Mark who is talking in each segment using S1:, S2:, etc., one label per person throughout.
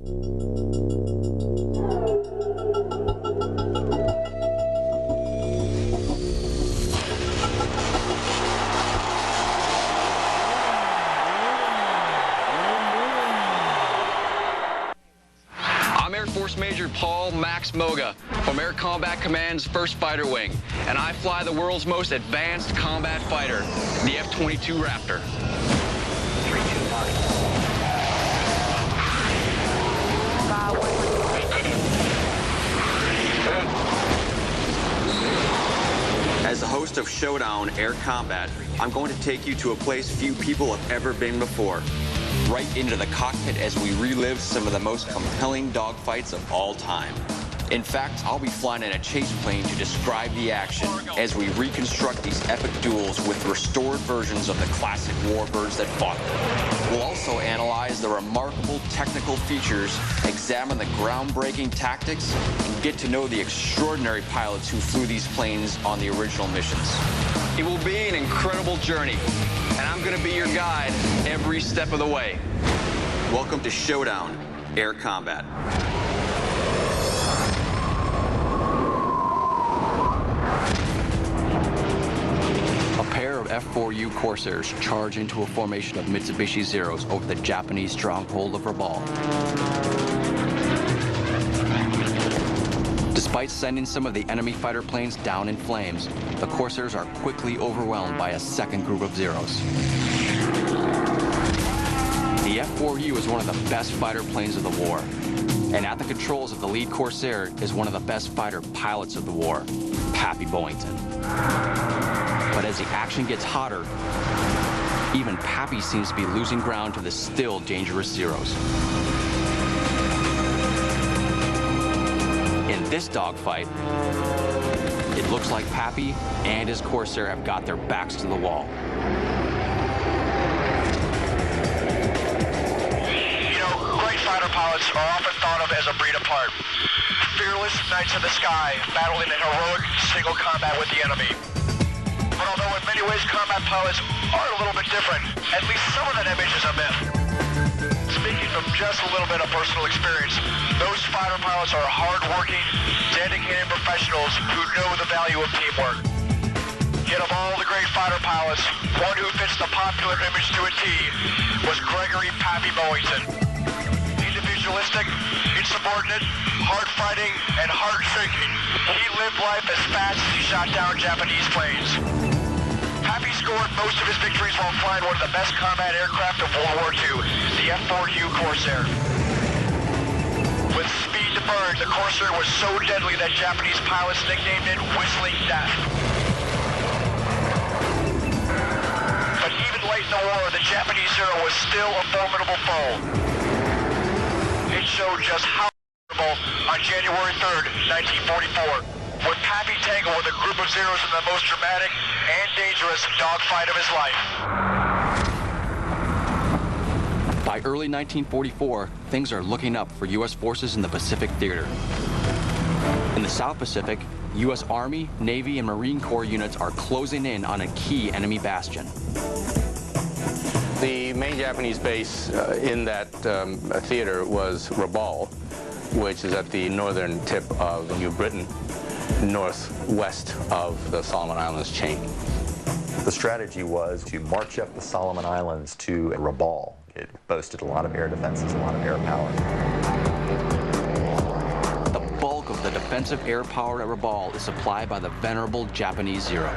S1: Air Force Major Paul Max Moga from Air Combat Command's 1st Fighter Wing, and I fly the world's most advanced combat fighter, the F-22 Raptor.
S2: 3, 2, 1.
S3: As the host of Showdown Air Combat, I'm going to take you to a place few people have ever been before. Right into the cockpit as we relive some of the most compelling dogfights of all time. In fact, I'll be flying in a chase plane to describe the action as we reconstruct these epic duels with restored versions of the classic warbirds that fought them. We'll also analyze the remarkable technical features, examine the groundbreaking tactics, and get to know the extraordinary pilots who flew these planes on the original missions.
S1: It will be an incredible journey, and I'm going to be your guide every step of the way.
S3: Welcome to Showdown Air Combat.
S4: A pair of F4U Corsairs charge into a formation of Mitsubishi Zeros over the Japanese stronghold of Rabaul. Despite sending some of the enemy fighter planes down in flames, the Corsairs are quickly overwhelmed by a second group of Zeros. The F4U is one of the best fighter planes of the war, and at the controls of the lead Corsair is one of the best fighter pilots of the war, Pappy Boyington. But as the action gets hotter, even Pappy seems to be losing ground to the still dangerous Zeros. In this dogfight, it looks like Pappy and his Corsair have got their backs to the wall.
S5: You know, great fighter pilots are often thought of as a breed apart. Fearless knights of the sky, battling in heroic single combat with the enemy. But although in many ways combat pilots are a little bit different, at least some of that image is a myth. Speaking from just a little bit of personal experience, those fighter pilots are hard-working, dedicated professionals who know the value of teamwork. Yet of all the great fighter pilots, one who fits the popular image to a T was Gregory Pappy Boyington. Individualistic, insubordinate, hard-fighting, and hard-thinking, he lived life as fast as he shot down Japanese planes. Pappy scored most of his victories while flying one of the best combat aircraft of World War II, the F4U Corsair. With speed to burn, the Corsair was so deadly that Japanese pilots nicknamed it Whistling Death. But even late in the war, the Japanese Zero was still a formidable foe. It showed just how formidable on January 3rd, 1944. When Pappy tangled with a group of Zeros in the most dramatic and dangerous dogfight of his life.
S4: By early 1944, things are looking up for U.S. forces in the Pacific Theater. In the South Pacific, U.S. Army, Navy, and Marine Corps units are closing in on a key enemy bastion.
S6: The main Japanese base in that theater was Rabaul, which is at the northern tip of New Britain, northwest of the Solomon Islands chain.
S7: The strategy was to march up the Solomon Islands to Rabaul. It boasted a lot of air defenses, a lot of air power.
S4: The bulk of the defensive air power at Rabaul is supplied by the venerable Japanese Zero.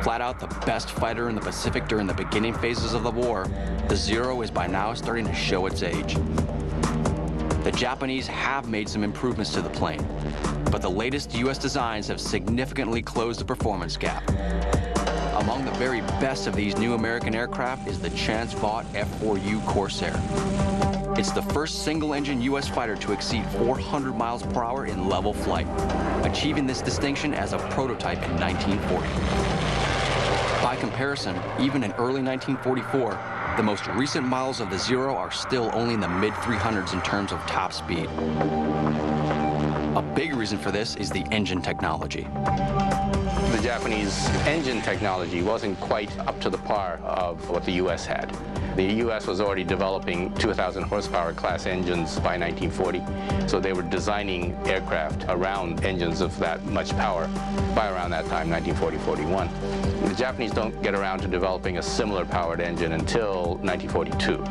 S4: Flat out the best fighter in the Pacific during the beginning phases of the war, the Zero is by now starting to show its age. The Japanese have made some improvements to the plane, but the latest U.S. designs have significantly closed the performance gap. Among the very best of these new American aircraft is the chance-bought F4U Corsair. It's the first single-engine U.S. fighter to exceed 400 miles per hour in level flight, achieving this distinction as a prototype in 1940. By comparison, even in early 1944, the most recent models of the Zero are still only in the mid-300s in terms of top speed. A big reason for this is the engine technology.
S8: The
S6: Japanese engine technology wasn't quite up to the par of what the U.S. had. The U.S. was already developing 2,000 horsepower class engines by 1940, so they were designing aircraft around engines of that much power by around that time, 1940-41. The Japanese don't get around to developing a similar powered engine until 1942,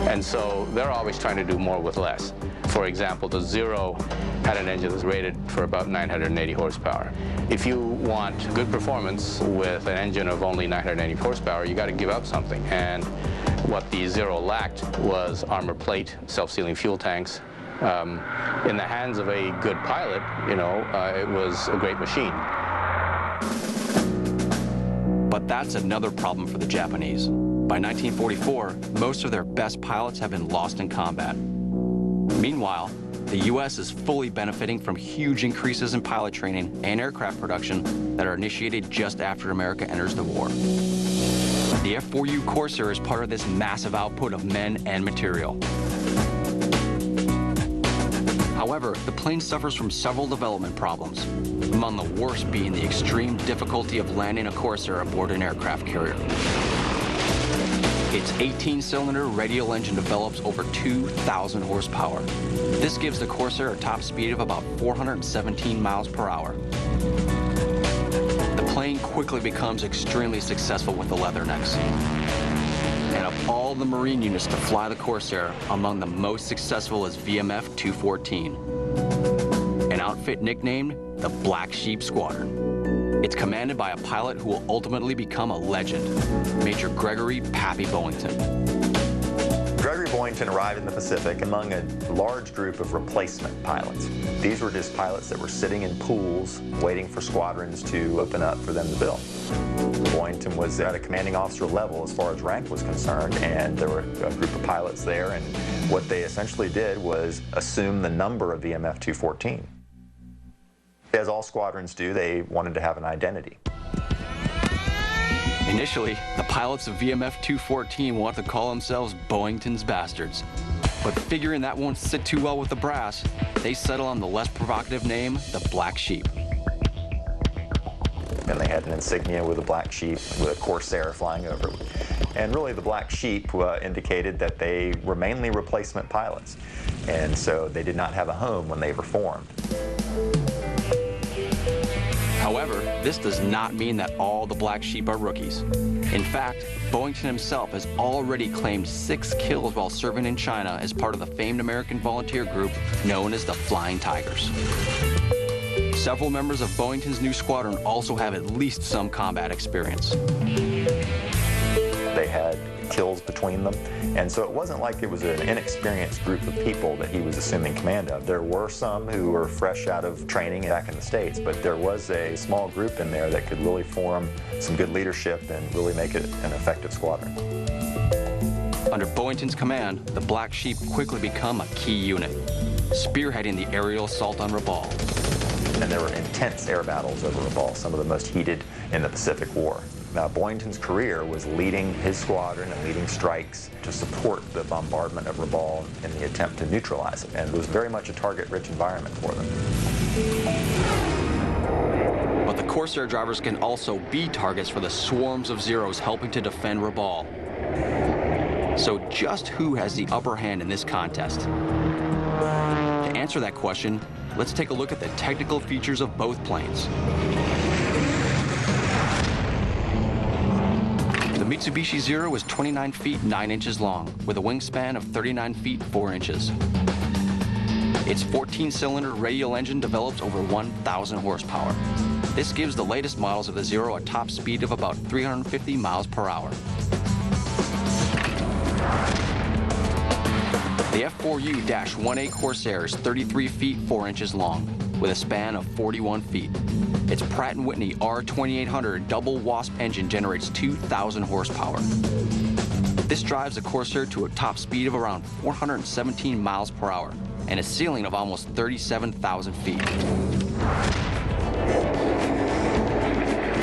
S6: and so they're always trying to do more with less. For example, the Zero had an engine that was rated for about 980 horsepower. If you want good performance with an engine of only 980 horsepower, you got to give up something. And what the Zero lacked was armor plate, self-sealing fuel tanks. In the hands of a good pilot, it was a great machine.
S4: But that's another problem for the Japanese. By 1944, most of their best pilots have been lost in combat. Meanwhile, the U.S. is fully benefiting from huge increases in pilot training and aircraft production that are initiated just after America enters the war. The F4U Corsair is part of this massive output of men and material. However, the plane suffers from several development problems, among the worst being the extreme difficulty of landing a Corsair aboard an aircraft carrier. Its 18-cylinder radial engine develops over 2,000 horsepower. This gives the Corsair a top speed of about 417 miles per hour. The plane quickly becomes extremely successful with the Leathernecks. And of all the Marine units to fly the Corsair, among the most successful is VMF 214, an outfit nicknamed the Black Sheep Squadron. It's commanded by a pilot who will ultimately become a legend, Major Gregory Pappy Boyington.
S7: Gregory Boyington arrived in the Pacific among a large group of replacement pilots. These were just pilots that were sitting in pools waiting for squadrons to open up for them to build. Boyington was at a commanding officer level as far as rank was concerned, and there were a group of pilots there, and what they essentially did was assume the number of VMF 214. As all squadrons do, they wanted to have an identity.
S4: Initially, the pilots of VMF 214 want to call themselves Boyington's Bastards. But figuring that won't sit too well with the brass, they settle on the less provocative name, the Black Sheep.
S7: And they had an insignia with a black sheep, with a Corsair flying over it. And really the Black Sheep indicated that they were mainly replacement pilots. And so they did not have a home when they were formed.
S4: However, this does not mean that all the Black Sheep are rookies. In fact, Boyington himself has already claimed 6 kills while serving in China as part of the famed American volunteer group known as the Flying Tigers. Several members of Boyington's new squadron also have at least some combat experience.
S7: They had kills between them, and so it wasn't like it was an inexperienced group of people that he was assuming command of. There were some who were fresh out of training back in the States, but there was a small group in there that could really form some good leadership and really make it an effective squadron.
S4: Under Boyington's command, the Black Sheep quickly become a key unit, spearheading the aerial assault on Rabaul.
S7: And there were intense air battles over Rabaul, some of the most heated in the Pacific War. Now, Boyington's career was leading his squadron and leading strikes to support the bombardment of Rabaul in the attempt to neutralize it, and it was very much a target-rich environment for them.
S4: But the Corsair drivers can also be targets for the swarms of Zeros helping to defend Rabaul. So just who has the upper hand in this contest? To answer that question, let's take a look at the technical features of both planes. The Mitsubishi Zero is 29 feet 9 inches long, with a wingspan of 39 feet 4 inches. Its 14-cylinder radial engine develops over 1,000 horsepower. This gives the latest models of the Zero a top speed of about 350 miles per hour. The F4U-1A Corsair is 33 feet 4 inches long, with a span of 41 feet. Its Pratt & Whitney R2800 double WASP engine generates 2,000 horsepower. This drives the Corsair to a top speed of around 417 miles per hour and a ceiling of almost 37,000 feet.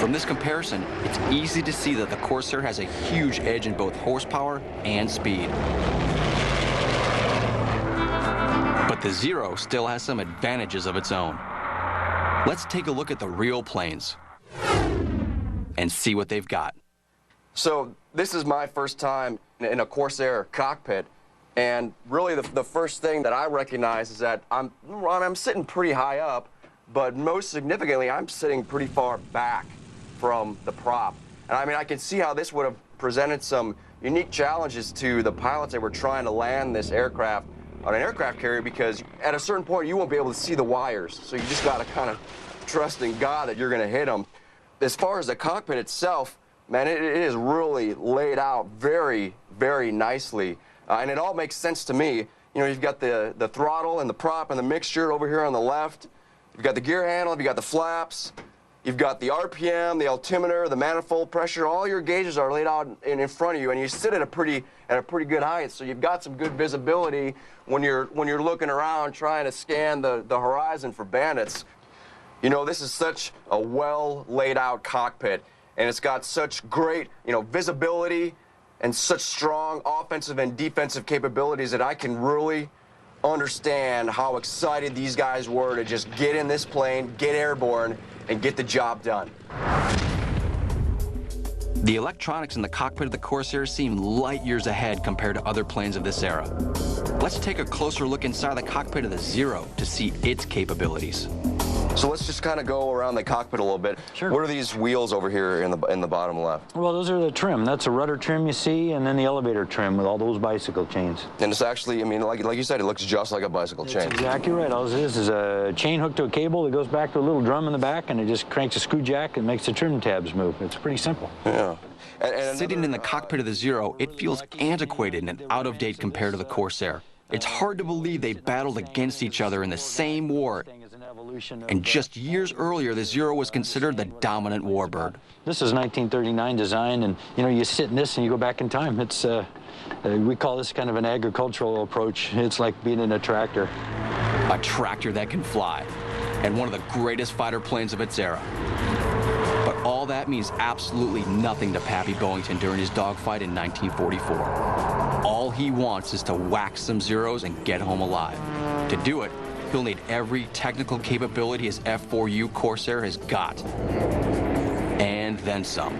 S4: From this comparison, it's easy to see that the Corsair has a huge edge in both horsepower and speed. But the Zero still has some advantages of its own. Let's take a look at the real planes. and see what they've got.
S8: So this is my first time in a Corsair cockpit, and really the first thing that I recognize is that I'm sitting pretty high up, but most significantly, I'm sitting pretty far back from the prop. And I mean, I can see how this would have presented some unique challenges to the pilots that were trying to land this aircraft on an aircraft carrier, because at a certain point, you won't be able to see the wires. So you just got to kind of trust in God that you're going to hit them. As far as the cockpit itself, man, it is really laid out very, very nicely. And it all makes sense to me. You know, you've got the throttle and the prop and the mixture over here on the left. You've got the gear handle, you've got the flaps, you've got the RPM, the altimeter, the manifold pressure. All your gauges are laid out in front of you, and you sit at a pretty good height. So you've got some good visibility when you're looking around trying to scan the horizon for bandits. You know, this is such a well laid out cockpit, and it's got such great, you know, visibility and such strong offensive and defensive capabilities that I can really understand how excited these guys were to just get in this plane, get airborne, and get the job done.
S4: The electronics in the cockpit of the Corsair seem light years ahead compared to other planes of this era. Let's take a closer look inside the cockpit of the Zero to see its capabilities.
S8: So let's just kind of go around the cockpit a little bit.
S9: Sure.
S8: What are these wheels over here in the bottom left?
S9: Well, those are the trim. That's a rudder trim you see, and then the elevator trim with all those bicycle chains.
S8: And it's actually, I mean, like you said, it looks just like a bicycle chain.
S9: That's exactly right. All this is a chain hooked to a cable that goes back to a little drum in the back, and it just cranks a screw jack and makes the trim tabs move. It's pretty simple.
S8: Yeah. And
S4: Sitting in the cockpit of the Zero, it feels antiquated and out of date compared to the Corsair. It's hard to believe they battled against each other in the same war. And just years earlier, the Zero was considered the dominant warbird.
S9: This is 1939 design, and you know, you sit in this and you go back in time. It's we call this kind of an agricultural approach. It's like being in a tractor.
S4: A tractor that can fly, and one of the greatest fighter planes of its era. But all that means absolutely nothing to Pappy Bollington during his dogfight in 1944. All he wants is to whack some Zeros and get home alive. To do it, he'll need every technical capability his F4U Corsair has got. And then some.